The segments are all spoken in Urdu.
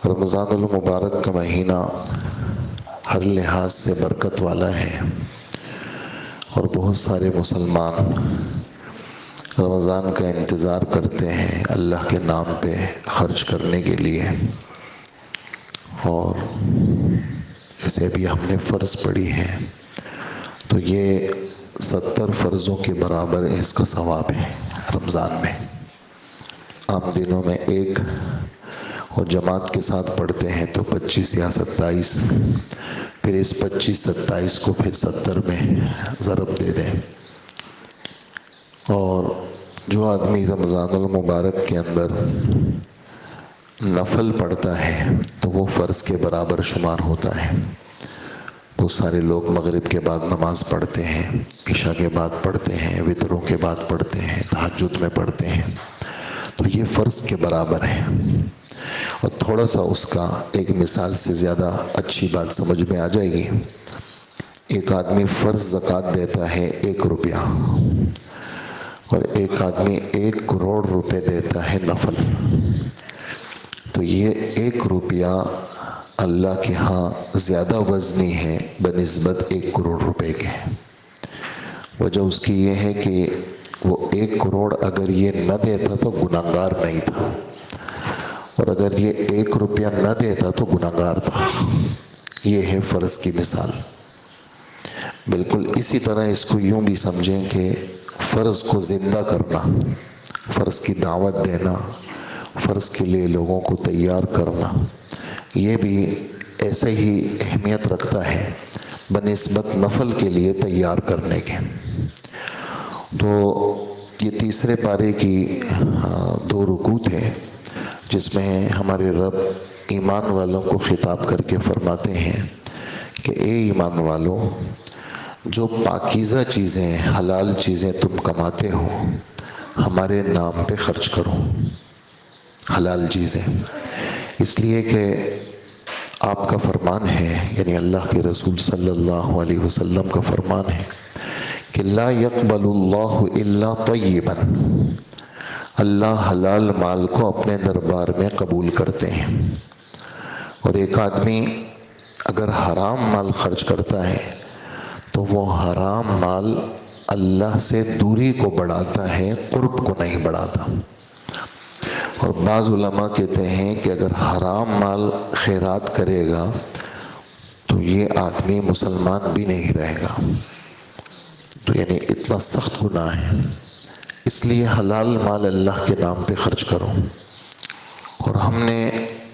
رمضان المبارک کا مہینہ ہر لحاظ سے برکت والا ہے اور بہت سارے مسلمان رمضان کا انتظار کرتے ہیں اللہ کے نام پہ خرچ کرنے کے لیے۔ اور جیسے ابھی ہم نے فرض پڑھی ہے تو یہ 70 فرضوں کے برابر اس کا ثواب ہے رمضان میں۔ عام دنوں میں ایک اور جماعت کے ساتھ پڑھتے ہیں تو 25 یا 27، پھر اس 25-27 کو پھر 70 میں ضرب دے دیں۔ اور جو آدمی رمضان المبارک کے اندر نفل پڑھتا ہے تو وہ فرض کے برابر شمار ہوتا ہے۔ بہت سارے لوگ مغرب کے بعد نماز پڑھتے ہیں، عشاء کے بعد پڑھتے ہیں، وتروں کے بعد پڑھتے ہیں، تہجد میں پڑھتے ہیں، تو یہ فرض کے برابر ہے۔ اور تھوڑا سا اس کا ایک مثال سے زیادہ اچھی بات سمجھ میں آ جائے گی۔ ایک آدمی فرض زکوٰۃ دیتا ہے 1 روپیہ، اور ایک آدمی 1 کروڑ روپے دیتا ہے نفل، تو یہ 1 روپیہ اللہ کے ہاں زیادہ وزنی ہے بنسبت 1 کروڑ روپے کے۔ وجہ اس کی یہ ہے کہ وہ 1 کروڑ اگر یہ نہ دیتا تو گناہگار نہیں تھا، اور اگر یہ 1 روپیہ نہ دیتا تو گناہگار تھا۔ یہ ہے فرض کی مثال۔ بالکل اسی طرح اس کو یوں بھی سمجھیں کہ فرض کو زندہ کرنا، فرض کی دعوت دینا، فرض کے لیے لوگوں کو تیار کرنا، یہ بھی ایسے ہی اہمیت رکھتا ہے بنسبت نفل کے لیے تیار کرنے کے۔ تو یہ تیسرے پارے کی 2 رکوع تھے، جس میں ہمارے رب ایمان والوں کو خطاب کر کے فرماتے ہیں کہ اے ایمان والو، جو پاکیزہ چیزیں، حلال چیزیں تم کماتے ہو ہمارے نام پہ خرچ کرو۔ حلال چیزیں اس لیے کہ آپ کا فرمان ہے، یعنی اللہ کے رسول صلی اللہ علیہ وسلم کا فرمان ہے کہ لا يقبل اللہ الا طیبا، اللہ حلال مال کو اپنے دربار میں قبول کرتے ہیں۔ اور ایک آدمی اگر حرام مال خرچ کرتا ہے تو وہ حرام مال اللہ سے دوری کو بڑھاتا ہے، قرب کو نہیں بڑھاتا۔ اور بعض علماء کہتے ہیں کہ اگر حرام مال خیرات کرے گا تو یہ آدمی مسلمان بھی نہیں رہے گا، تو یعنی اتنا سخت گناہ ہے۔ اس لیے حلال مال اللہ کے نام پہ خرچ کرو۔ اور ہم نے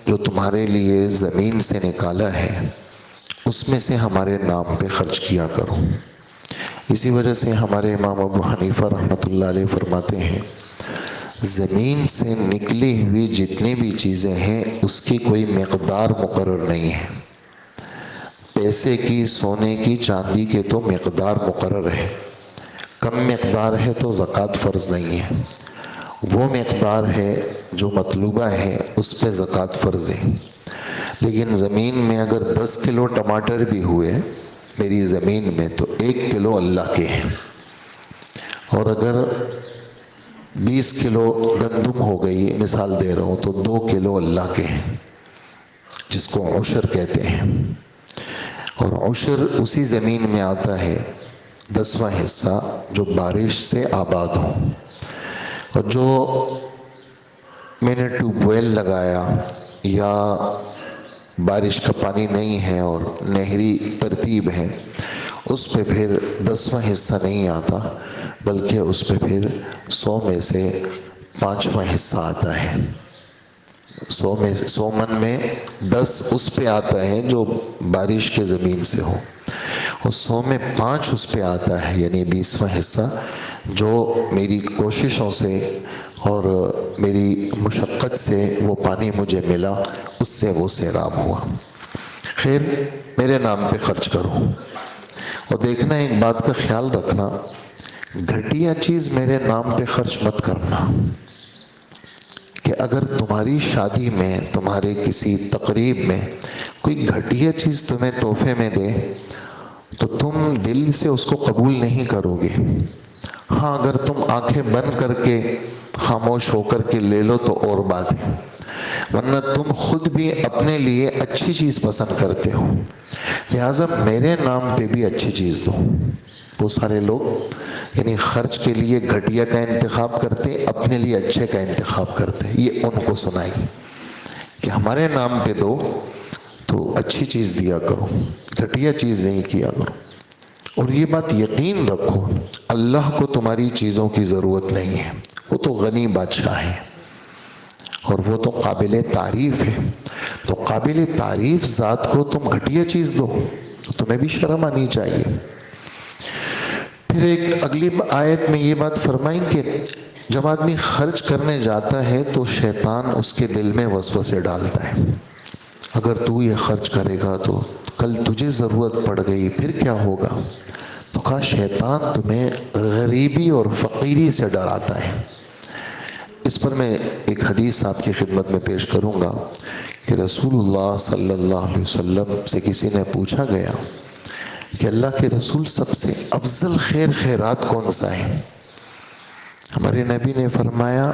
جو تمہارے لیے زمین سے نکالا ہے اس میں سے ہمارے نام پہ خرچ کیا کرو۔ اسی وجہ سے ہمارے امام ابو حنیفہ رحمۃ اللہ علیہ فرماتے ہیں، زمین سے نکلی ہوئی جتنی بھی چیزیں ہیں اس کی کوئی مقدار مقرر نہیں ہے۔ پیسے کی، سونے کی، چاندی کے تو مقدار مقرر ہے، کم مقدار ہے تو زکوٰۃ فرض نہیں ہے، وہ مقدار ہے جو مطلوبہ ہے اس پہ زکوٰۃ فرض ہے۔ لیکن زمین میں اگر 10 کلو ٹماٹر بھی ہوئے میری زمین میں تو 1 کلو اللہ کے ہیں، اور اگر 20 کلو گندم ہو گئی، مثال دے رہا ہوں، تو 2 کلو اللہ کے ہیں، جس کو عشر کہتے ہیں۔ اور عشر اسی زمین میں آتا ہے 10واں حصہ جو بارش سے آباد ہو۔ اور جو میں نے ٹیوب ویل لگایا یا بارش کا پانی نہیں ہے اور نہری ترتیب ہے، اس پہ پھر 10واں حصہ نہیں آتا، بلکہ اس پہ پھر 100 میں سے 5واں حصہ آتا ہے۔ 100 من میں 10 اس پہ آتا ہے جو بارش کے زمین سے ہو، اور 100 میں 5 اس پہ آتا ہے، یعنی 20واں حصہ جو میری کوششوں سے اور میری مشقت سے وہ پانی مجھے ملا، اس سے وہ سیراب ہوا۔ خیر، میرے نام پہ خرچ کرو۔ اور دیکھنا، ایک بات کا خیال رکھنا، گھٹیا چیز میرے نام پہ خرچ مت کرنا، کہ اگر تمہاری شادی میں، تمہارے کسی تقریب میں کوئی گھٹیا چیز تمہیں تحفے میں دے تو تم دل سے اس کو قبول نہیں کرو گے۔ ہاں، اگر تم آنکھیں بند کر کے خاموش ہو کر کے لے لو تو اور بات ہے، ورنہ تم خود بھی اپنے لیے اچھی چیز پسند کرتے ہو، لہٰذا میرے نام پہ بھی اچھی چیز دو۔ بہت سارے لوگ یعنی خرچ کے لیے گھٹیا کا انتخاب کرتے، اپنے لیے اچھے کا انتخاب کرتے۔ یہ ان کو سنائی کہ ہمارے نام پہ دو تو اچھی چیز دیا کرو، گھٹیا چیز نہیں کیا کرو۔ اور یہ بات یقین رکھو، اللہ کو تمہاری چیزوں کی ضرورت نہیں ہے، وہ تو غنی بادشاہ ہے اور وہ تو قابل تعریف ہے۔ تو قابل تعریف ذات کو تم گھٹیا چیز دو تو تمہیں بھی شرم آنی چاہیے۔ پھر ایک اگلی آیت میں یہ بات فرمائیں کہ جب آدمی خرچ کرنے جاتا ہے تو شیطان اس کے دل میں وسوسے ڈالتا ہے، اگر تو یہ خرچ کرے گا تو کل تجھے ضرورت پڑ گئی پھر کیا ہوگا؟ تو کہا شیطان تمہیں غریبی اور فقیری سے ڈراتا ہے۔ اس پر میں ایک حدیث آپ کی خدمت میں پیش کروں گا کہ رسول اللہ صلی اللہ علیہ وسلم سے کسی نے پوچھا گیا کہ اللہ کے رسول سب سے افضل خیر خیرات کون سا ہے؟ ہمارے نبی نے فرمایا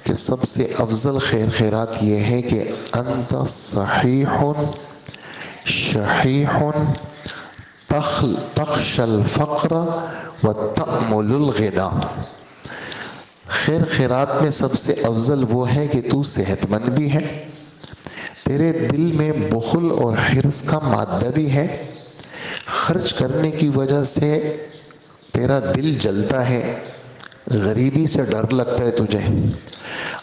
کہ سب سے افضل خیر خیرات یہ ہے کہ انت صحیح شحیح تخش الفقر وتأمل الغنا۔ خیر خیرات میں سب سے افضل وہ ہے کہ تو صحت مند بھی ہے، تیرے دل میں بخل اور حرص کا مادہ بھی ہے، خرچ کرنے کی وجہ سے تیرا دل جلتا ہے، غریبی سے ڈر لگتا ہے تجھے،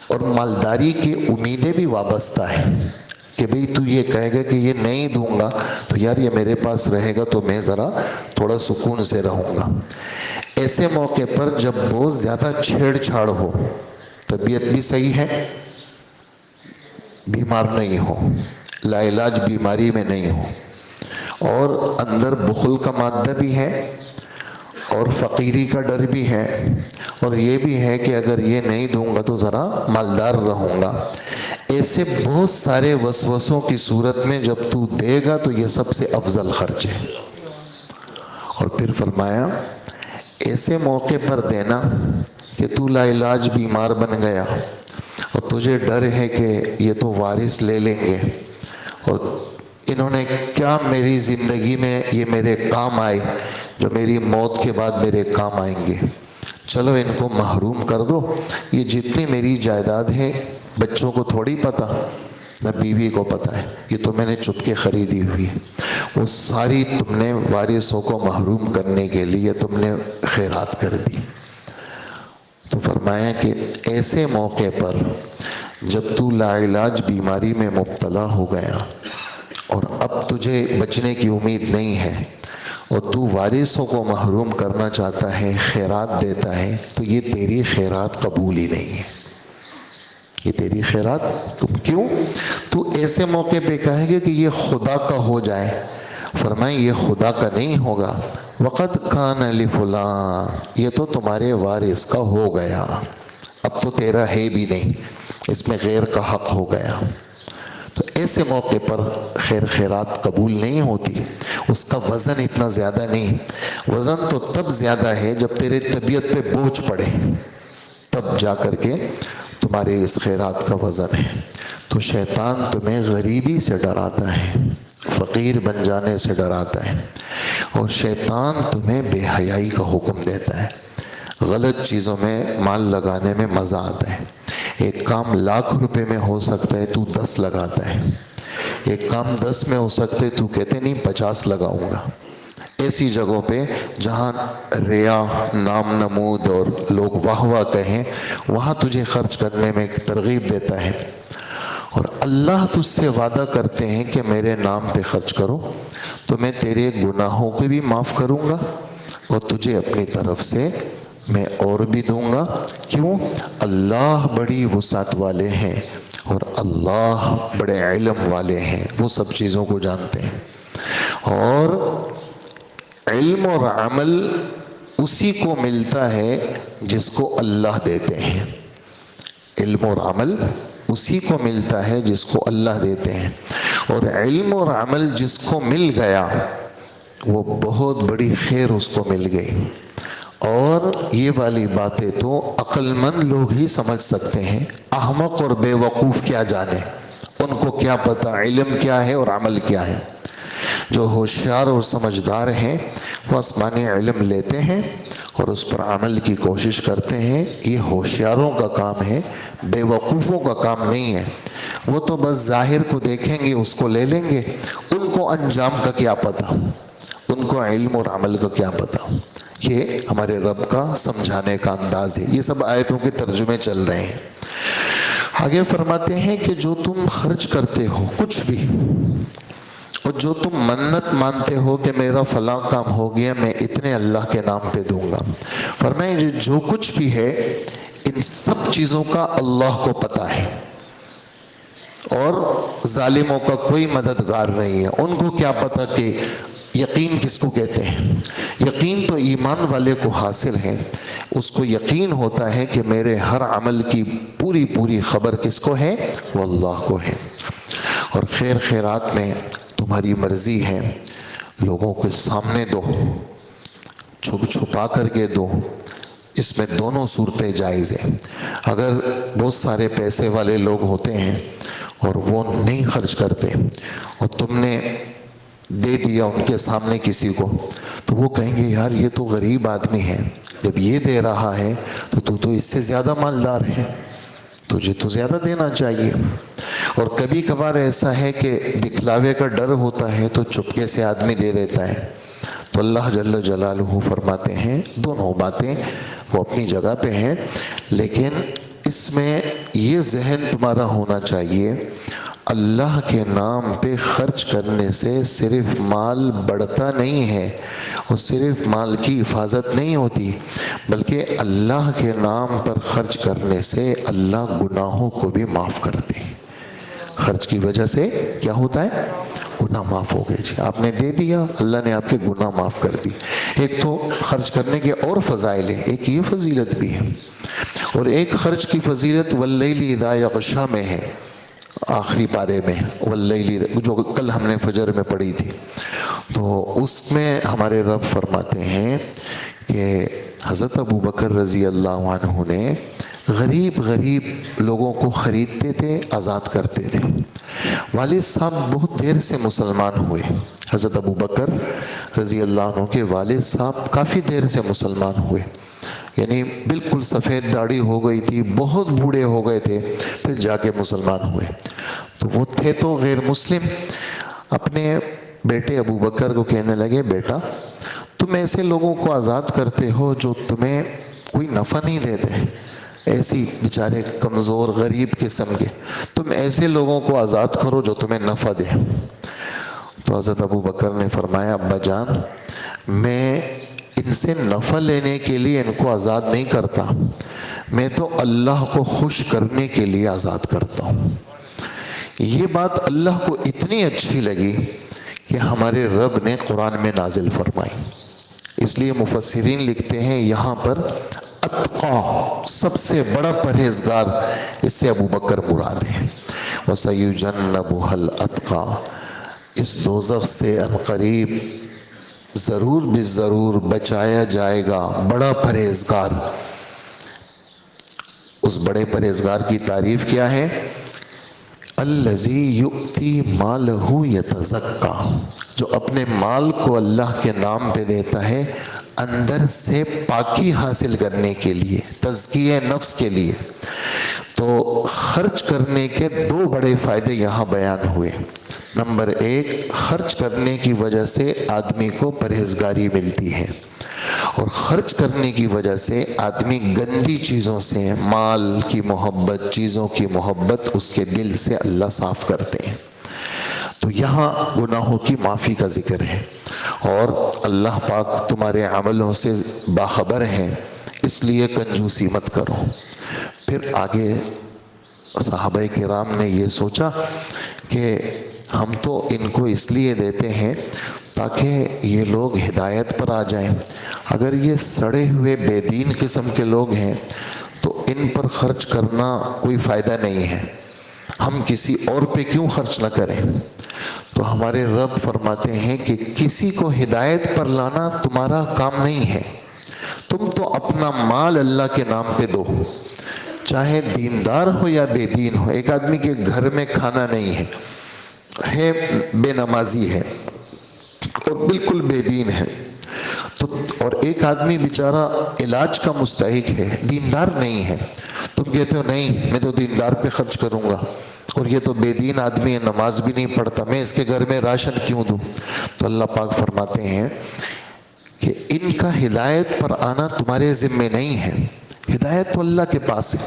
اور مالداری کی امیدیں بھی وابستہ ہیں کہ بھئی تو یہ کہے گا کہ یہ نہیں دوں گا تو یار یہ میرے پاس رہے گا تو میں ذرا تھوڑا سکون سے رہوں گا۔ ایسے موقع پر جب بہت زیادہ چھیڑ چھاڑ ہو، طبیعت بھی صحیح ہے، بیمار نہیں ہو، لا علاج بیماری میں نہیں ہو، اور اندر بخل کا مادہ بھی ہے اور فقیری کا ڈر بھی ہے، اور یہ بھی ہے کہ اگر یہ نہیں دوں گا تو ذرا مالدار رہوں گا، ایسے بہت سارے وسوسوں کی صورت میں جب تو دے گا تو یہ سب سے افضل خرچ ہے۔ اور پھر فرمایا ایسے موقع پر دینا کہ تو لا علاج بیمار بن گیا اور تجھے ڈر ہے کہ یہ تو وارث لے لیں گے اور انہوں نے کیا میری زندگی میں یہ میرے کام آئے جو میری موت کے بعد میرے کام آئیں گے، چلو ان کو محروم کر دو، یہ جتنی میری جائیداد ہے بچوں کو تھوڑی پتہ، نہ بیوی کو پتہ ہے، یہ تو میں نے چپ کے خریدی ہوئی ہے، وہ ساری تم نے وارثوں کو محروم کرنے کے لیے تم نے خیرات کر دی۔ تو فرمایا کہ ایسے موقع پر جب تو لا علاج بیماری میں مبتلا ہو گیا اور اب تجھے بچنے کی امید نہیں ہے اور تو وارثوں کو محروم کرنا چاہتا ہے، خیرات دیتا ہے، تو یہ تیری خیرات قبول ہی نہیں ہے، یہ تیری خیرات کیوں؟ تو ایسے موقع پہ کہے گا کہ یہ خدا کا ہو جائے، فرمائیں یہ خدا کا نہیں ہوگا، وقت کان لفلان، یہ تو تمہارے وارث کا ہو گیا، اب تو تیرا ہے بھی نہیں، اس میں غیر کا حق ہو گیا۔ تو ایسے موقع پر خیر خیرات قبول نہیں ہوتی، اس کا وزن اتنا زیادہ نہیں، وزن تو تب زیادہ ہے جب تیرے طبیعت پہ بوجھ پڑے، تب جا کر کے تمہارے اس خیرات کا وزن ہے۔ تو شیطان تمہیں غریبی سے ڈراتا ہے، فقیر بن جانے سے ڈراتا ہے، اور شیطان تمہیں بے حیائی کا حکم دیتا ہے، غلط چیزوں میں مال لگانے میں مزہ آتا ہے۔ ایک کام 1,00,000 روپے میں ہو سکتا ہے تو 10 لگاتا ہے، ایک کام 10 میں ہو سکتا ہے تو کہتے نہیں 50 لگاؤں گا۔ ایسی جگہوں پہ جہاں ریا، نام نمود اور لوگ واہ واہ کہیں، وہاں تجھے خرچ کرنے میں ایک ترغیب دیتا ہے، اور اللہ تجھ سے وعدہ کرتے ہیں کہ میرے نام پہ خرچ کرو تو میں تیرے گناہوں کو بھی معاف کروں گا اور تجھے اپنی طرف سے میں اور بھی دوں گا۔ کیوں؟ اللہ بڑی وسعت والے ہیں اور اللہ بڑے علم والے ہیں، وہ سب چیزوں کو جانتے ہیں، اور علم اور عمل اسی کو ملتا ہے جس کو اللہ دیتے ہیں، علم اور عمل اسی کو ملتا ہے جس کو اللہ دیتے ہیں، اور علم اور عمل جس کو مل گیا وہ بہت بڑی خیر اس کو مل گئی۔ اور یہ والی باتیں تو عقل مند لوگ ہی سمجھ سکتے ہیں، احمق اور بے وقوف کیا جانے، ان کو کیا پتا علم کیا ہے اور عمل کیا ہے۔ جو ہوشیار اور سمجھدار ہیں وہ آسمانی علم لیتے ہیں اور اس پر عمل کی کوشش کرتے ہیں۔ یہ ہوشیاروں کا کام ہے، بے وقوفوں کا کام نہیں ہے۔ وہ تو بس ظاہر کو دیکھیں گے، اس کو لے لیں گے، ان کو انجام کا کیا پتا، ان کو علم اور عمل کا کیا پتا۔ یہ ہمارے رب کا سمجھانے کا انداز ہے۔ یہ سب آیتوں کے ترجمے چل رہے ہیں۔ آگے فرماتے ہیں کہ جو تم خرچ کرتے ہو کچھ بھی، اور جو تم منت مانتے ہو کہ میرا فلاں کام ہو گیا میں اتنے اللہ کے نام پہ دوں گا، فرمائیں جو کچھ بھی ہے ان سب چیزوں کا اللہ کو پتا ہے، اور ظالموں کا کوئی مددگار نہیں ہے۔ ان کو کیا پتا کہ یقین کس کو کہتے ہیں؟ یقین تو ایمان والے کو حاصل ہے، اس کو یقین ہوتا ہے کہ میرے ہر عمل کی پوری پوری خبر کس کو ہے؟ وہ اللہ کو ہے۔ اور خیر خیرات میں تمہاری مرضی ہے، لوگوں کے سامنے دو، چھپ چھپا کر کے دو، اس میں دونوں صورتیں جائز ہیں۔ اگر بہت سارے پیسے والے لوگ ہوتے ہیں اور وہ نہیں خرچ کرتے اور تم نے دے دیا ان کے سامنے کسی کو، تو وہ کہیں گے یار یہ تو غریب آدمی ہے، جب یہ دے رہا ہے تو اس سے زیادہ مالدار ہے، تجھے تو زیادہ دینا چاہیے۔ اور کبھی کبھار ایسا ہے کہ دکھلاوے کا ڈر ہوتا ہے تو چپکے سے آدمی دے دیتا ہے۔ تو اللہ جل جلالہ فرماتے ہیں دونوں باتیں وہ اپنی جگہ پہ ہیں، لیکن اس میں یہ ذہن تمہارا ہونا چاہیے اللہ کے نام پہ خرچ کرنے سے صرف مال بڑھتا نہیں ہے اور صرف مال کی حفاظت نہیں ہوتی، بلکہ اللہ کے نام پر خرچ کرنے سے اللہ گناہوں کو بھی معاف کرتے ہیں۔ خرچ کی وجہ سے کیا ہوتا ہے؟ گناہ معاف ہو گئے۔ جی آپ نے دے دیا، اللہ نے آپ کے گناہ معاف کر دی۔ ایک تو خرچ کرنے کے اور فضائل ہیں، ایک یہ فضیلت بھی ہے، اور ایک خرچ کی فضیلت واللیل اذا یغشی میں ہے، آخری پارے میں واللیل، جو کل ہم نے فجر میں پڑھی تھی۔ تو اس میں ہمارے رب فرماتے ہیں کہ حضرت ابوبکر رضی اللہ عنہ نے غریب لوگوں کو خریدتے تھے، آزاد کرتے تھے۔ والد صاحب بہت دیر سے مسلمان ہوئے، حضرت ابوبکر رضی اللہ عنہ کے والد صاحب کافی دیر سے مسلمان ہوئے، یعنی بالکل سفید داڑھی ہو گئی تھی، بہت بوڑھے ہو گئے تھے، پھر جا کے مسلمان ہوئے۔ تو وہ تھے تو غیر مسلم، اپنے بیٹے ابوبکر کو کہنے لگے بیٹا تم ایسے لوگوں کو آزاد کرتے ہو جو تمہیں کوئی نفع نہیں دیتے، ایسی بیچارے کمزور غریب قسم کے، تم ایسے لوگوں کو آزاد کرو جو تمہیں نفع دے۔ تو حضرت ابوبکر نے فرمایا ابا جان میں ان سے نفع لینے کے لیے ان کو آزاد نہیں کرتا، میں تو اللہ کو خوش کرنے کے لیے آزاد کرتا ہوں۔ یہ بات اللہ کو اتنی اچھی لگی کہ ہمارے رب نے قرآن میں نازل فرمائی۔ اس لیے مفسرین لکھتے ہیں یہاں پر اتقا، سب سے بڑا پرہیزگار، اس سے ابوبکر مراد ہے۔ وَسَيُجَنَّبُهَا الْأَتْقَى، اس دوزخ سے عنقریب ضرور بالضرور بچایا جائے گا بڑا پرہیزگار۔ اس بڑے پرہیزگار کی تعریف کیا ہے؟ الذی یؤتی مالہ یتزکا، جو اپنے مال کو اللہ کے نام پہ دیتا ہے اندر سے پاکی حاصل کرنے کے لیے، تزکیہ نفس کے لیے۔ تو خرچ کرنے کے دو بڑے فائدے یہاں بیان ہوئے۔ نمبر ایک، خرچ کرنے کی وجہ سے آدمی کو پرہیزگاری ملتی ہے، اور خرچ کرنے کی وجہ سے آدمی گندی چیزوں سے، مال کی محبت، چیزوں کی محبت اس کے دل سے اللہ صاف کرتے ہیں۔ تو یہاں گناہوں کی معافی کا ذکر ہے، اور اللہ پاک تمہارے عملوں سے باخبر ہیں، اس لیے کنجوسی مت کرو۔ پھر آگے صحابہ کرام نے یہ سوچا کہ ہم تو ان کو اس لیے دیتے ہیں تاکہ یہ لوگ ہدایت پر آ جائیں، اگر یہ سڑے ہوئے بے دین قسم کے لوگ ہیں تو ان پر خرچ کرنا کوئی فائدہ نہیں ہے، ہم کسی اور پہ کیوں خرچ نہ کریں۔ تو ہمارے رب فرماتے ہیں کہ کسی کو ہدایت پر لانا تمہارا کام نہیں ہے، تم تو اپنا مال اللہ کے نام پہ دو، چاہے دیندار ہو یا بے دین ہو. ایک آدمی کے گھر میں کھانا نہیں ہے بے نمازی ہے اور بالکل بے دین ہے، تو اور ایک آدمی بیچارہ علاج کا مستحق ہے، دیندار نہیں ہے، تم کہتے ہو نہیں میں تو دیندار پہ خرچ کروں گا اور یہ تو بے دین آدمی ہے، نماز بھی نہیں پڑھتا، میں اس کے گھر میں راشن کیوں دوں؟ تو اللہ پاک فرماتے ہیں کہ ان کا ہدایت پر آنا تمہارے ذمے نہیں ہے، ہدایت تو اللہ کے پاس ہے،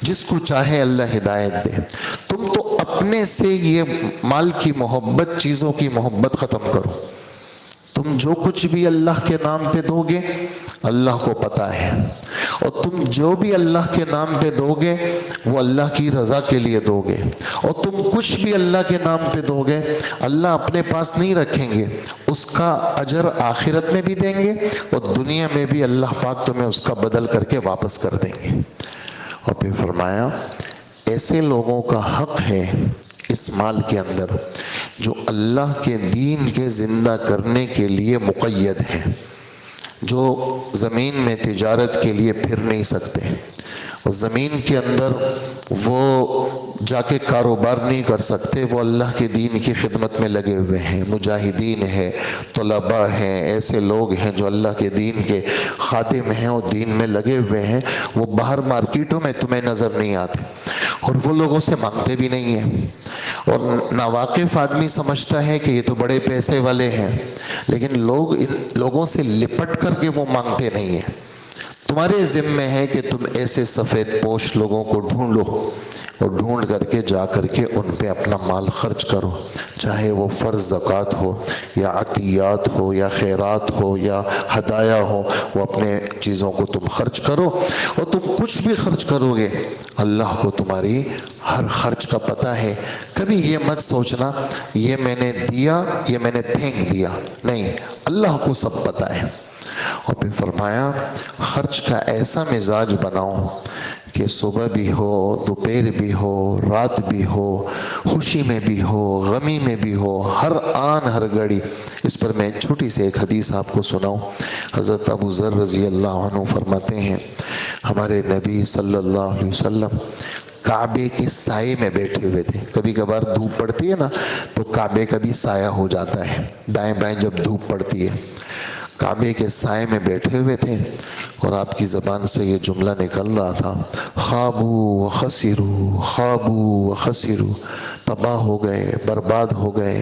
جس کو چاہے اللہ ہدایت دے. تم تو اپنے سے یہ مال کی محبت، چیزوں کی محبت ختم کرو. تم جو کچھ بھی اللہ کے نام پہ دو گے اللہ کو پتہ ہے، اور تم جو بھی اللہ کے نام پہ دو گے وہ اللہ کی رضا کے لیے دو گے، اور تم کچھ بھی اللہ کے نام پہ دو گے اللہ اپنے پاس نہیں رکھیں گے، اس کا اجر آخرت میں بھی دیں گے اور دنیا میں بھی اللہ پاک تمہیں اس کا بدل کر کے واپس کر دیں گے. اور پھر فرمایا ایسے لوگوں کا حق ہے اس مال کے اندر جو اللہ کے دین کے زندہ کرنے کے لیے مقید ہیں، جو زمین میں تجارت کے لیے پھر نہیں سکتے، زمین کے اندر وہ جا کے کاروبار نہیں کر سکتے، وہ اللہ کے دین کی خدمت میں لگے ہوئے ہیں، مجاہدین ہیں، طلباء ہیں، ایسے لوگ ہیں جو اللہ کے دین کے خادم ہیں اور دین میں لگے ہوئے ہیں. وہ باہر مارکیٹوں میں تمہیں نظر نہیں آتے اور وہ لوگوں سے مانگتے بھی نہیں ہیں، اور ناواقف آدمی سمجھتا ہے کہ یہ تو بڑے پیسے والے ہیں، لیکن لوگ ان لوگوں سے لپٹ کر کے وہ مانگتے نہیں ہیں. تمہارے ذمہ ہے کہ تم ایسے سفید پوش لوگوں کو ڈھونڈو اور ڈھونڈ کر کے جا کر کے ان پہ اپنا مال خرچ کرو، چاہے وہ فرض زکوٰۃ ہو یا عطیات ہو یا خیرات ہو یا ہدایہ ہو، وہ اپنے چیزوں کو تم خرچ کرو. اور تم کچھ بھی خرچ کرو گے اللہ کو تمہاری ہر خرچ کا پتہ ہے. کبھی یہ مت سوچنا یہ میں نے دیا یہ میں نے پھینک دیا، نہیں، اللہ کو سب پتہ ہے. اور پھر فرمایا خرچ کا ایسا مزاج بناؤ کہ صبح بھی ہو، دوپہر بھی ہو، رات بھی ہو، خوشی میں بھی ہو، غمی میں بھی ہو، ہر آن ہر گھڑی. اس پر میں چھوٹی سی ایک حدیث آپ کو سناؤں. حضرت ابو ذر رضی اللہ عنہ فرماتے ہیں ہمارے نبی صلی اللہ علیہ وسلم کعبے کے سائے میں بیٹھے ہوئے تھے. کبھی کبھار دھوپ پڑتی ہے نا تو کعبے کا بھی سایہ ہو جاتا ہے، دائیں بائیں جب دھوپ پڑتی ہے. کعبے کے سائے میں بیٹھے ہوئے تھے اور آپ کی زبان سے یہ جملہ نکل رہا تھا، خابوا وخسروا، خابوا وخسروا، تباہ ہو گئے، برباد ہو گئے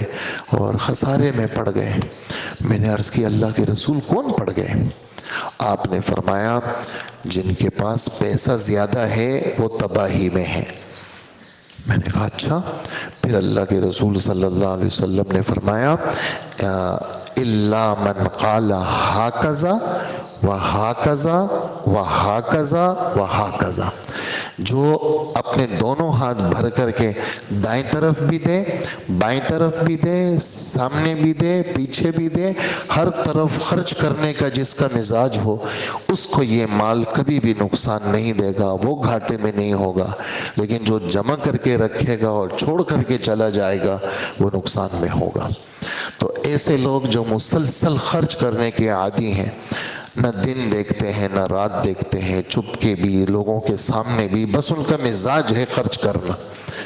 اور خسارے میں پڑ گئے. میں نے عرض کی اللہ کے رسول کون پڑ گئے؟ آپ نے فرمایا جن کے پاس پیسہ زیادہ ہے وہ تباہی میں ہے. میں نے کہا اچھا؟ پھر اللہ کے رسول صلی اللہ علیہ وسلم نے فرمایا الا من قال ہاکذا وہاکذا وہاکذا وہاکذا، جو اپنے دونوں ہاتھ بھر کر کے دائیں طرف بھی دے، بائیں طرف بھی دے، سامنے بھی دے، پیچھے بھی دے، ہر طرف خرچ کرنے کا جس کا مزاج ہو اس کو یہ مال کبھی بھی نقصان نہیں دے گا، وہ گھاٹے میں نہیں ہوگا. لیکن جو جمع کر کے رکھے گا اور چھوڑ کر کے چلا جائے گا وہ نقصان میں ہوگا. تو ایسے لوگ جو مسلسل خرچ کرنے کے عادی ہیں، نہ دن دیکھتے ہیں نہ رات دیکھتے ہیں، چپ کے بھی لوگوں کے سامنے بھی، بس ان کا مزاج ہے خرچ کرنا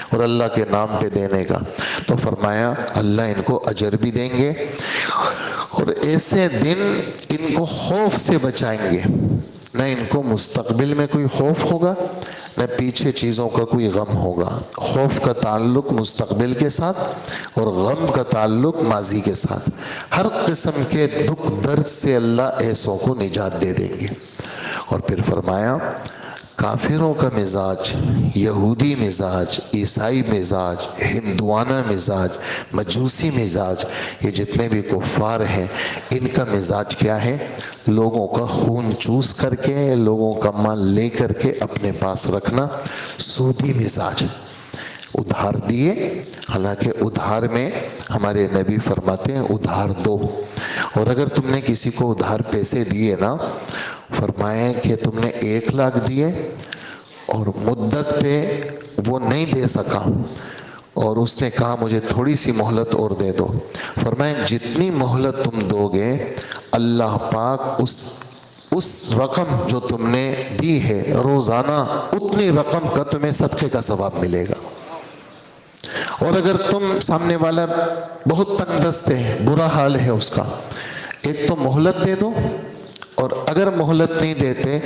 اور اللہ کے نام پہ دینے کا، تو فرمایا اللہ ان کو اجر بھی دیں گے اور ایسے دن ان کو خوف سے بچائیں گے. نہ ان کو مستقبل میں کوئی خوف ہوگا نہ پیچھے چیزوں کا کوئی غم ہوگا. خوف کا تعلق مستقبل کے ساتھ اور غم کا تعلق ماضی کے ساتھ. ہر قسم کے دکھ درد سے اللہ ایسوں کو نجات دے دیں گے. اور پھر فرمایا کافروں کا مزاج، یہودی مزاج، عیسائی مزاج، ہندوانہ مزاج، مجوسی مزاج، یہ جتنے بھی کفار ہیں ان کا مزاج کیا ہے؟ لوگوں کا خون چوس کر کے، لوگوں کا مال لے کر کے اپنے پاس رکھنا، سودی مزاج. ادھار دیے، حالانکہ ادھار میں ہمارے نبی فرماتے ہیں ادھار دو، اور اگر تم نے کسی کو ادھار پیسے دیے نا، فرمایا کہ تم نے 1 لاکھ دیے اور مدت پہ وہ نہیں دے سکا اور اس نے کہا مجھے تھوڑی سی مہلت اور دے دو، فرمایا جتنی مہلت تم دو گے اللہ پاک اس رقم جو تم نے دی ہے روزانہ اتنی رقم کا تمہیں صدقے کا ثواب ملے گا۔ اور اگر تم سامنے والا بہت تنگ دست ہے، برا حال ہے اس کا، ایک تو مہلت دے دو، اور اگر مہلت نہیں دیتے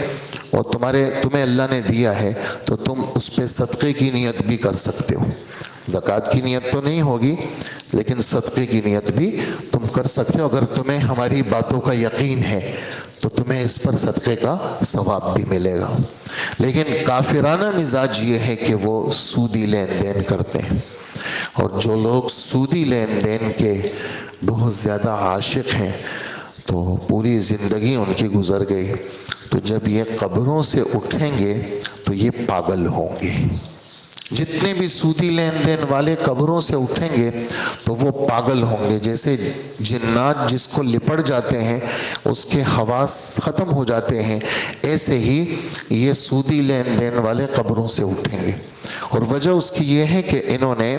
اور تمہیں اللہ نے دیا ہے تو تم اس پہ صدقے کی نیت بھی کر سکتے ہو۔ زکوٰۃ کی نیت تو نہیں ہوگی لیکن صدقے کی نیت بھی تم کر سکتے ہو۔ اگر تمہیں ہماری باتوں کا یقین ہے تو تمہیں اس پر صدقے کا ثواب بھی ملے گا۔ لیکن کافرانہ مزاج یہ ہے کہ وہ سودی لین دین کرتے ہیں، اور جو لوگ سودی لین دین کے بہت زیادہ عاشق ہیں تو پوری زندگی ان کی گزر گئی، تو جب یہ قبروں سے اٹھیں گے تو یہ پاگل ہوں گے۔ جتنے بھی سودی لین دین والے قبروں سے اٹھیں گے تو وہ پاگل ہوں گے، جیسے جنات جس کو لپٹ جاتے ہیں اس کے حواس ختم ہو جاتے ہیں، ایسے ہی یہ سودی لین دین والے قبروں سے اٹھیں گے۔ اور وجہ اس کی یہ ہے کہ انہوں نے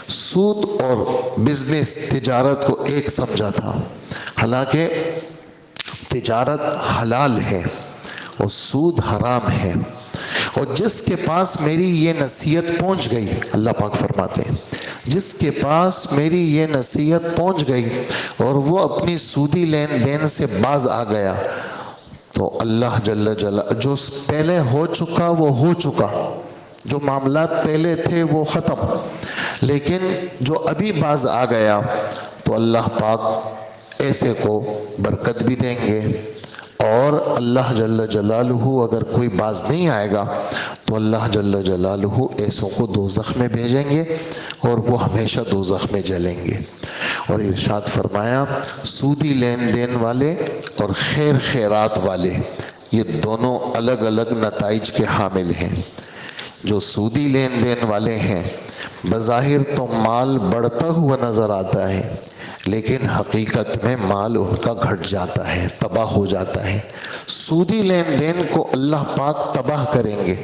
سود اور بزنس، تجارت کو ایک سمجھا تھا، حالانکہ تجارت حلال ہے اور سود حرام ہے۔ اور جس کے پاس میری یہ نصیحت پہنچ گئی، اللہ پاک فرماتے ہیں، جس کے پاس میری یہ نصیحت پہنچ گئی اور وہ اپنی سودی لین دین سے باز آ گیا تو اللہ جل جلالہ، جو پہلے ہو چکا وہ ہو چکا، جو معاملات پہلے تھے وہ ختم، لیکن جو ابھی باز آ گیا تو اللہ پاک ایسے کو برکت بھی دیں گے، اور اللہ جل جلالہ اگر کوئی باز نہیں آئے گا تو اللہ جل جلالہ ایسوں کو دوزخ میں بھیجیں گے اور وہ ہمیشہ دوزخ میں جلیں گے۔ اور ارشاد فرمایا سودی لین دین والے اور خیر خیرات والے یہ دونوں الگ الگ نتائج کے حامل ہیں۔ جو سودی لین دین والے ہیں بظاہر تو مال بڑھتا ہوا نظر آتا ہے، لیکن حقیقت میں مال ان کا گھٹ جاتا ہے، تباہ ہو جاتا ہے۔ سودی لین دین کو اللہ پاک تباہ کریں گے۔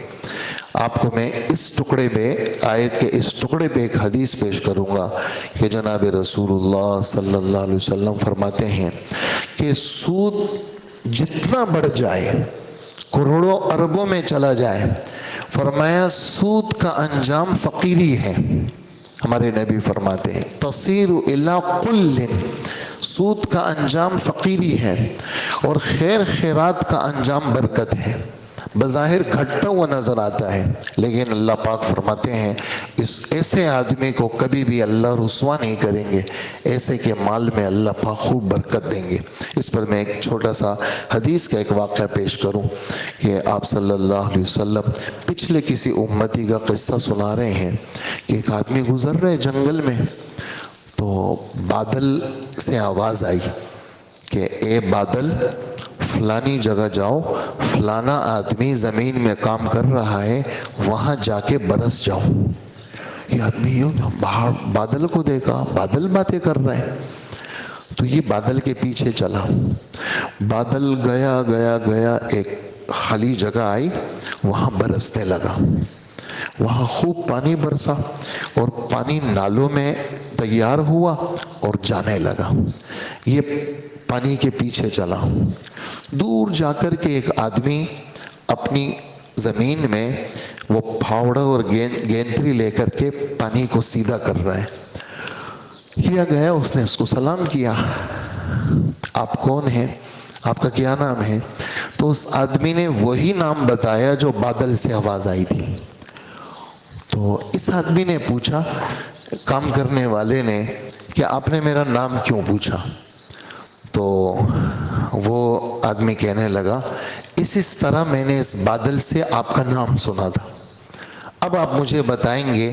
آپ کو میں اس ٹکڑے میں، آیت کے اس ٹکڑے پہ ایک حدیث پیش کروں گا کہ جناب رسول اللہ صلی اللہ علیہ وسلم فرماتے ہیں کہ سود جتنا بڑھ جائے، کروڑوں اربوں میں چلا جائے، فرمایا سود کا انجام فقیری ہے۔ ہمارے نبی فرماتے ہیں تصیر الی قل، سود کا انجام فقیری ہے، اور خیر خیرات کا انجام برکت ہے۔ بظاہر گھٹتا ہوا نظر آتا ہے، لیکن اللہ پاک فرماتے ہیں اس ایسے آدمی کو کبھی بھی اللہ رسوا نہیں کریں گے، ایسے کے مال میں اللہ پاک خوب برکت دیں گے۔ اس پر میں ایک چھوٹا سا حدیث کا ایک واقعہ پیش کروں کہ آپ صلی اللہ علیہ وسلم پچھلے کسی امتی کا قصہ سنا رہے ہیں کہ ایک آدمی گزر رہے جنگل میں، تو بادل سے آواز آئی کہ اے بادل، فلانی جگہ جاؤ، فلانا آدمی زمین میں کام کر رہا ہے، وہاں جا کے برس جاؤ۔ یہ آدمی یوں باہر بادل کو دیکھا، بادل باتیں کر رہے ہیں، تو یہ بادل کے پیچھے چلا۔ بادل گیا گیا گیا، ایک خالی جگہ آئی، وہاں برسنے لگا، وہاں خوب پانی برسا اور پانی نالوں میں تیار ہوا اور جانے لگا۔ یہ پانی کے پیچھے چلا، دور جا کر کے ایک آدمی اپنی زمین میں وہ پھاوڑا اور گینتری لے کر کے پانی کو سیدھا کر رہا ہے۔ کیا گیا، اس نے اس کو سلام کیا، آپ کون ہیں، آپ کا کیا نام ہے؟ تو اس آدمی نے وہی نام بتایا جو بادل سے آواز آئی تھی۔ تو اس آدمی نے پوچھا، کام کرنے والے نے، کہ آپ نے میرا نام کیوں پوچھا؟ تو وہ آدمی کہنے لگا اس طرح میں نے اس بادل سے آپ کا نام سنا تھا۔ اب آپ مجھے بتائیں گے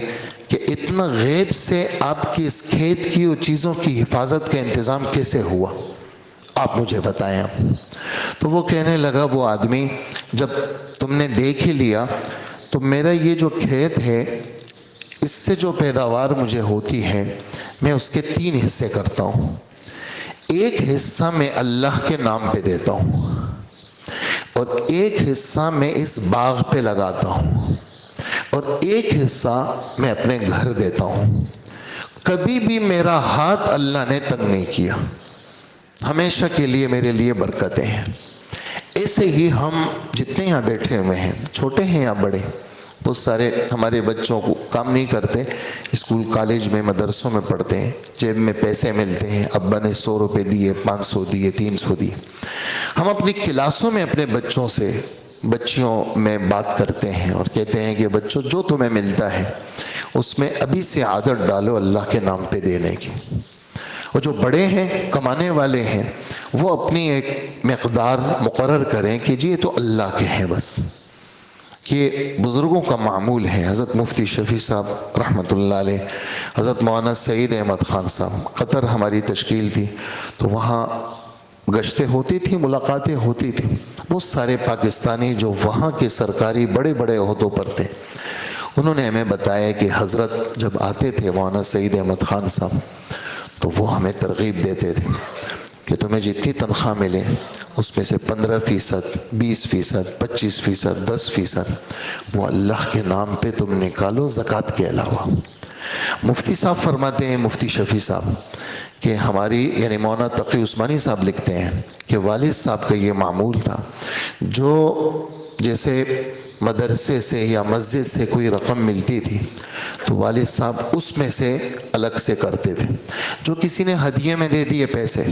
کہ اتنا غیب سے آپ کی اس کھیت کی اور چیزوں کی حفاظت کا انتظام کیسے ہوا، آپ مجھے بتائیں۔ تو وہ کہنے لگا، وہ آدمی، جب تم نے دیکھ ہی لیا تو میرا یہ جو کھیت ہے اس سے جو پیداوار مجھے ہوتی ہے میں اس کے 3 حصے کرتا ہوں۔ ایک حصہ میں اللہ کے نام پہ دیتا ہوں اور ایک حصہ میں اس باغ پہ لگاتا ہوں اور ایک حصہ میں اپنے گھر دیتا ہوں۔ کبھی بھی میرا ہاتھ اللہ نے تنگ نہیں کیا، ہمیشہ کے لیے میرے لیے برکتیں ہیں۔ ایسے ہی ہم جتنے یہاں بیٹھے ہوئے ہیں، چھوٹے ہیں یا بڑے، بہت سارے ہمارے بچوں کو کام نہیں کرتے، اسکول کالج میں مدرسوں میں پڑھتے ہیں، جیب میں پیسے ملتے ہیں، ابا نے 100 روپے دیے، 500 دیے، 300 دیے۔ ہم اپنی کلاسوں میں اپنے بچوں سے، بچیوں میں بات کرتے ہیں اور کہتے ہیں کہ بچوں جو تمہیں ملتا ہے اس میں ابھی سے عادت ڈالو اللہ کے نام پہ دینے کی، اور جو بڑے ہیں کمانے والے ہیں وہ اپنی ایک مقدار مقرر کریں کہ جی یہ تو اللہ کے ہیں بس۔ یہ بزرگوں کا معمول ہے۔ حضرت مفتی شفیع صاحب رحمۃ اللہ علیہ، حضرت مولانا سعید احمد خان صاحب، قطر ہماری تشکیل تھی تو وہاں گشتیں ہوتی تھیں، ملاقاتیں ہوتی تھیں، بہت سارے پاکستانی جو وہاں کے سرکاری بڑے بڑے عہدوں پر تھے، انہوں نے ہمیں بتایا کہ حضرت جب آتے تھے مولانا سعید احمد خان صاحب تو وہ ہمیں ترغیب دیتے تھے کہ تمہیں جتنی تنخواہ ملے اس میں سے 15%، 20%، 25%، 10% وہ اللہ کے نام پہ تم نکالو زکوٰۃ کے علاوہ۔ مفتی صاحب فرماتے ہیں، مفتی شفیع صاحب، کہ ہماری یعنی مولانا تقی عثمانی صاحب لکھتے ہیں کہ والد صاحب کا یہ معمول تھا، جو جیسے مدرسے سے یا مسجد سے کوئی رقم ملتی تھی تو والد صاحب اس میں سے الگ سے کرتے تھے۔ جو کسی نے ہدیے میں دے دیے پیسے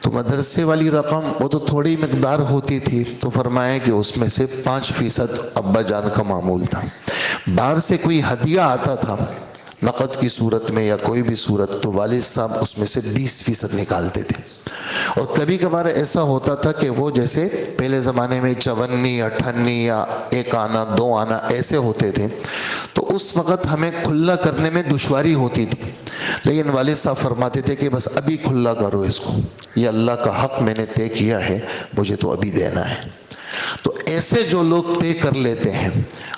تو مدرسے والی رقم وہ تو تھوڑی مقدار ہوتی تھی، تو فرمایا کہ اس میں سے 5% ابا جان کا معمول تھا۔ باہر سے کوئی ہدیہ آتا تھا نقد کی صورت میں یا کوئی بھی صورت تو والد صاحب اس میں سے 20% نکالتے تھے۔ اور کبھی کبھار ایسا ہوتا تھا کہ وہ جیسے پہلے زمانے میں 54، 58 یا 1 آنا 2 آنا ایسے ہوتے تھے تو اس وقت ہمیں کھلا کرنے میں دشواری ہوتی تھی، لیکن والد صاحب فرماتے تھے کہ بس ابھی کھلا کرو اس کو، یہ اللہ کا حق میں نے طے کیا ہے، مجھے تو ابھی دینا ہے۔ تو ایسے جو لوگ طے کر لیتے ہیں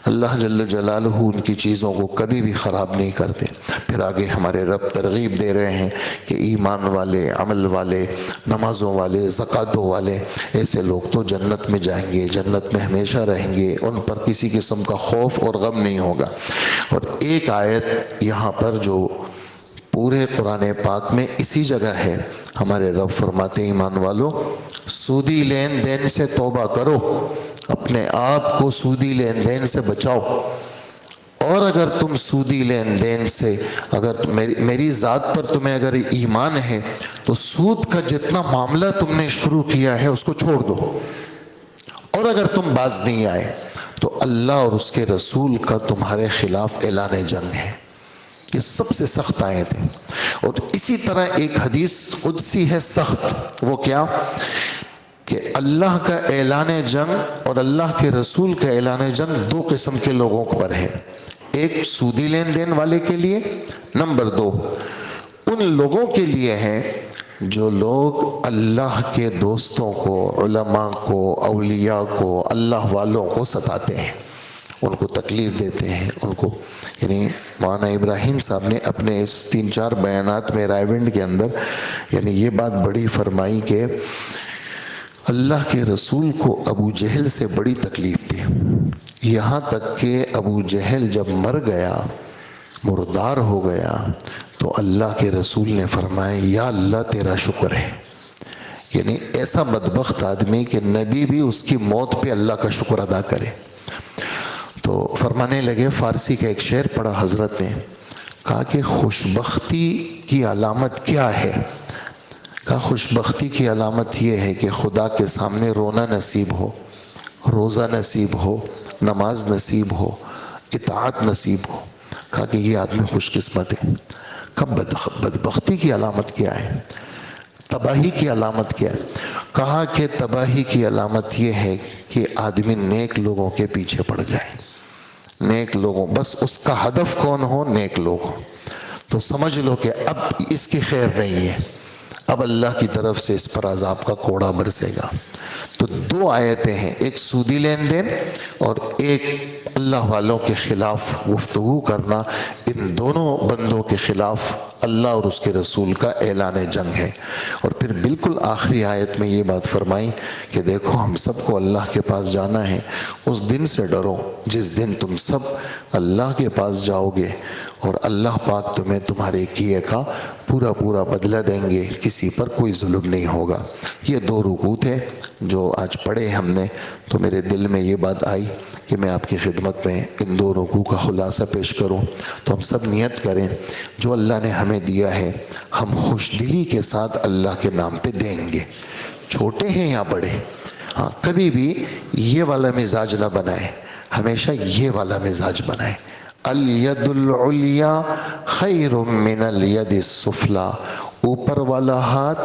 اللہ جل جلالہ ان کی چیزوں کو کبھی بھی خراب نہیں کرتے۔ پھر آگے ہمارے رب ترغیب دے رہے ہیں کہ ایمان والے، عمل والے، نمازوں والے، زکاتوں والے، ایسے لوگ تو جنت میں جائیں گے، جنت میں ہمیشہ رہیں گے، ان پر کسی قسم کا خوف اور غم نہیں ہوگا۔ اور ایک آیت یہاں پر جو پورے قرآن پاک میں اسی جگہ ہے، ہمارے رب فرماتے ہیں ایمان والو سودی لین دین سے توبہ کرو، اپنے آپ کو سودی لین دین سے بچاؤ، اور اگر تم سودی لین دین سے اگر میری ذات پر تمہیں اگر ایمان ہے تو سود کا جتنا معاملہ تم نے شروع کیا ہے اس کو چھوڑ دو، اور اگر تم باز نہیں آئے تو اللہ اور اس کے رسول کا تمہارے خلاف اعلان جنگ ہے۔ یہ سب سے سخت آیت ہے۔ اور اسی طرح ایک حدیث قدسی ہے سخت، وہ کیا کہ اللہ کا اعلان جنگ اور اللہ کے رسول کا اعلان جنگ 2 قسم کے لوگوں پر ہے، ایک سودی لین دین والے کے لیے، نمبر 2 ان لوگوں کے لیے ہے جو لوگ اللہ کے دوستوں کو، علماء کو، اولیاء کو، اللہ والوں کو ستاتے ہیں، ان کو تکلیف دیتے ہیں، ان کو یعنی مولانا ابراہیم صاحب نے اپنے اس 3-4 بیانات میں رائے ونڈ کے اندر یعنی یہ بات بڑی فرمائی کہ اللہ کے رسول کو ابو جہل سے بڑی تکلیف تھی، یہاں تک کہ ابو جہل جب مر گیا، مردار ہو گیا، تو اللہ کے رسول نے فرمایا یا اللہ تیرا شکر ہے، یعنی ایسا بدبخت آدمی کہ نبی بھی اس کی موت پہ اللہ کا شکر ادا کرے۔ تو فرمانے لگے، فارسی کا ایک شعر پڑھا حضرت نے، کہا کہ خوشبختی کی علامت کیا ہے؟ کہا خوشبختی کی علامت یہ ہے کہ خدا کے سامنے رونا نصیب ہو، روزہ نصیب ہو، نماز نصیب ہو، اطاعت نصیب ہو۔ کہا کہ یہ آدمی خوش قسمت ہے۔ کب بدبختی کی علامت کیا ہے؟ تباہی کی علامت کیا ہے؟ کہا کہ تباہی کی علامت یہ ہے کہ آدمی نیک لوگوں کے پیچھے پڑ جائے، نیک لوگوں، بس اس کا ہدف کون ہو؟ نیک لوگ ہو، تو سمجھ لو کہ اب اس کی خیر نہیں ہے، اب اللہ کی طرف سے اس پر عذاب کا کوڑا برسے گا۔ تو 2 آیتیں ہیں، ایک سودی لین دین اور ایک اللہ والوں کے خلاف گفتگو کرنا، ان دونوں بندوں کے خلاف اللہ اور اس کے رسول کا اعلان جنگ ہے۔ اور پھر بالکل آخری آیت میں یہ بات فرمائی کہ دیکھو ہم سب کو اللہ کے پاس جانا ہے، اس دن سے ڈرو جس دن تم سب اللہ کے پاس جاؤ گے اور اللہ پاک تمہیں تمہارے کیے کا پورا پورا بدلہ دیں گے، کسی پر کوئی ظلم نہیں ہوگا۔ یہ 2 رکوع تھے جو آج پڑھے ہم نے، تو میرے دل میں یہ بات آئی کہ میں آپ کی خدمت میں ان 2 رکوع کا خلاصہ پیش کروں۔ تو ہم سب نیت کریں جو اللہ نے ہمیں دیا ہے ہم خوش دلی کے ساتھ اللہ کے نام پہ دیں گے، چھوٹے ہیں یا بڑے۔ ہاں، کبھی بھی یہ والا مزاج نہ بنائے، ہمیشہ یہ والا مزاج بنائے۔ الید العلیا خیر من الید السفلی، اوپر والا ہاتھ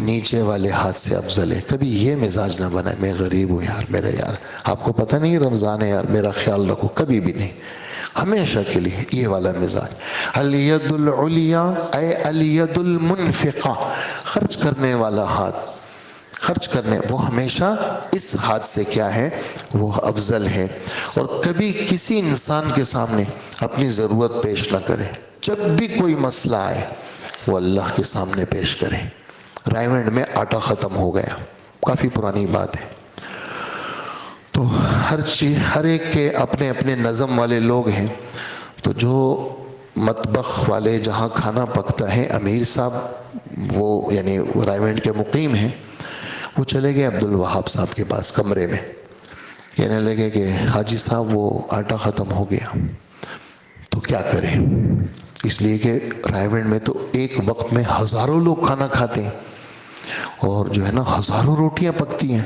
نیچے والے ہاتھ سے افضل ہے۔ کبھی یہ مزاج نہ بنائے میں غریب ہوں یار، میرا یار آپ کو پتہ نہیں رمضان ہے یار، میرا خیال رکھو، کبھی بھی نہیں، ہمیشہ کے لیے یہ والا مزاج۔ الید العلیا اے الید المنفقہ، خرچ کرنے والا ہاتھ، خرچ کرنے، وہ ہمیشہ اس ہاتھ سے کیا ہے، وہ افضل ہے۔ اور کبھی کسی انسان کے سامنے اپنی ضرورت پیش نہ کرے، جب بھی کوئی مسئلہ آئے وہ اللہ کے سامنے پیش کرے۔ رائمنڈ میں آٹا ختم ہو گیا، کافی پرانی بات ہے، تو ہر ایک کے اپنے اپنے نظم والے لوگ ہیں، تو جو مطبخ والے جہاں کھانا پکتا ہے، امیر صاحب وہ یعنی رائمنڈ کے مقیم ہیں، وہ چلے گئے عبدالوہاب صاحب کے پاس کمرے میں، کہنے لگے کہ حاجی صاحب وہ آٹا ختم ہو گیا، تو کیا کریں؟ اس لیے کہ رائمنڈ میں تو ایک وقت میں ہزاروں لوگ کھانا کھاتے ہیں اور جو ہے نا ہزاروں روٹیاں پکتی ہیں،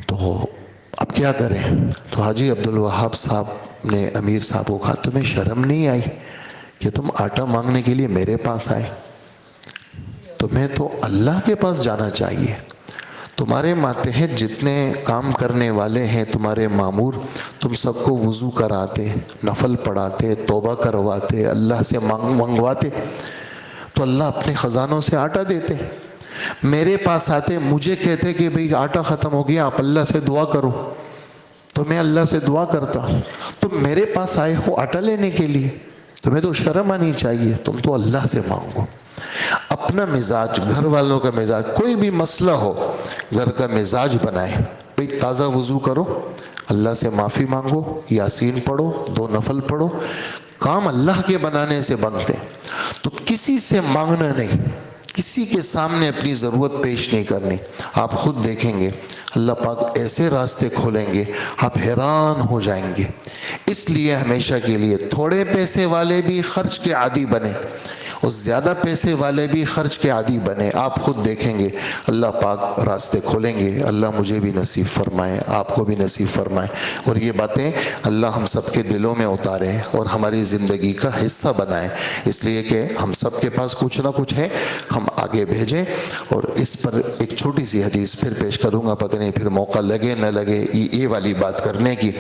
تو اب کیا کریں؟ تو حاجی عبدالوہاب صاحب نے امیر صاحب کو کہا تمہیں شرم نہیں آئی کہ تم آٹا مانگنے کے لیے میرے پاس آئے؟ تمہیں تو اللہ کے پاس جانا چاہیے۔ تمہارے ماتحت جتنے کام کرنے والے ہیں، تمہارے مامور، تم سب کو وضو کراتے، نفل پڑھاتے، توبہ کرواتے، اللہ سے منگواتے، تو اللہ اپنے خزانوں سے آٹا دیتے۔ میرے پاس آتے، مجھے کہتے کہ بھئی آٹا ختم ہو گیا، آپ اللہ سے دعا کرو، تو میں اللہ سے دعا کرتا۔ تم میرے پاس آئے ہو آٹا لینے کے لیے، تمہیں تو شرم آنی چاہیے، تم تو اللہ سے مانگو۔ اپنا مزاج، گھر والوں کا مزاج، کوئی بھی مسئلہ ہو گھر کا مزاج بنائے، بھئی تازہ وضو کرو، اللہ سے معافی مانگو، یاسین پڑھو، 2 نفل پڑھو، کام اللہ کے بنانے سے بنتے، تو کسی سے مانگنا نہیں، کسی کے سامنے اپنی ضرورت پیش نہیں کرنی۔ آپ خود دیکھیں گے اللہ پاک ایسے راستے کھولیں گے آپ حیران ہو جائیں گے۔ اس لیے ہمیشہ کے لیے تھوڑے پیسے والے بھی خرچ کے عادی بنے اور زیادہ پیسے والے بھی خرچ کے عادی بنے، آپ خود دیکھیں گے اللہ پاک راستے کھولیں گے۔ اللہ مجھے بھی نصیب فرمائے، آپ کو بھی نصیب فرمائے، اور یہ باتیں اللہ ہم سب کے دلوں میں اتارے اور ہماری زندگی کا حصہ بنائے، اس لیے کہ ہم سب کے پاس کچھ نہ کچھ ہے، ہم آگے بھیجیں۔ اور اس پر ایک چھوٹی سی حدیث پھر پیش کروں گا، پتہ نہیں پھر موقع لگے نہ لگے یہ والی بات کرنے کی،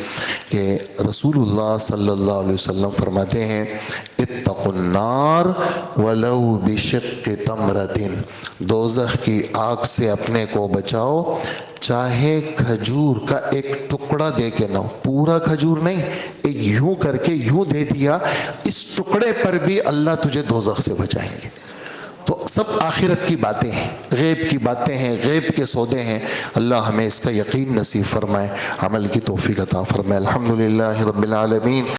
کہ رسول اللہ صلی اللہ علیہ وسلم فرماتے ہیں اتقوا النار ولو بشق تمرۃ، دوزخ کی آگ سے اپنے کو بچاؤ چاہے کھجور کا ایک ٹکڑا دے کے نہ ہو، پورا کھجور نہیں، ایک یوں کر کے یوں دے دیا، اس ٹکڑے پر بھی اللہ تجھے دوزخ سے بچائیں گے۔ تو سب آخرت کی باتیں ہیں، غیب کی باتیں ہیں، غیب کے سودے ہیں، اللہ ہمیں اس کا یقین نصیب فرمائے، عمل کی توفیق عطا فرمائے۔ الحمدللہ رب العالمین۔